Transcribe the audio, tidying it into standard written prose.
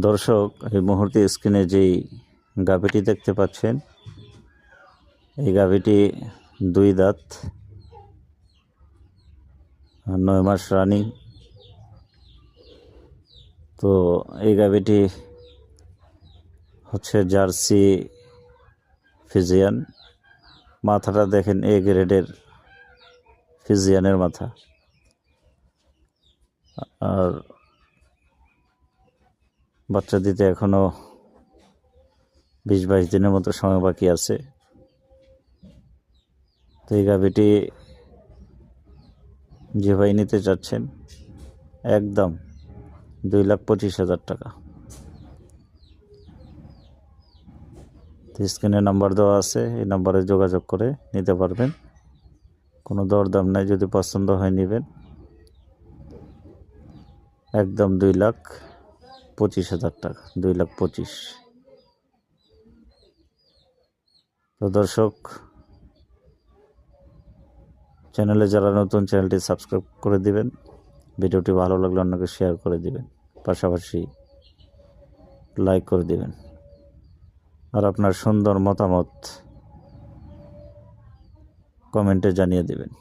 দর্শক, এই মুহূর্তে স্ক্রিনে যেই গাভীটি দেখতে পাচ্ছেন, এই গাভীটি 2 দাঁত, 9 মাস রানিং। তো এই গাভীটি হচ্ছে জার্সি ফিজিয়ান। মাথাটা দেখেন এ গ্রেডের ফিজিয়ানের মাথা। আর বাচ্চা দিতে এখনো 20-22 দিনের মতো সময় বাকি আছে। তো এই গাভীটি যে ভাই নিতে চাচ্ছেন, একদম 2,25,000 টাকা। স্ক্রিনে নাম্বার দেওয়া আছে, এই নাম্বারে যোগাযোগ করে নিতে পারবেন। কোনো দরদাম নাই, যদি পছন্দ হয় নেবেন। একদম 2,25,000 টাকা, 2,25,000। তো দর্শক, চ্যানেলে যারা নতুন, চ্যানেলটি সাবস্ক্রাইব করে দিবেন। ভিডিওটি ভালো লাগলে অন্যকে শেয়ার করে দিবেন, পাশাপাশি লাইক করে দিবেন। আর আপনার সুন্দর মতামত কমেন্টে জানিয়ে দিবেন।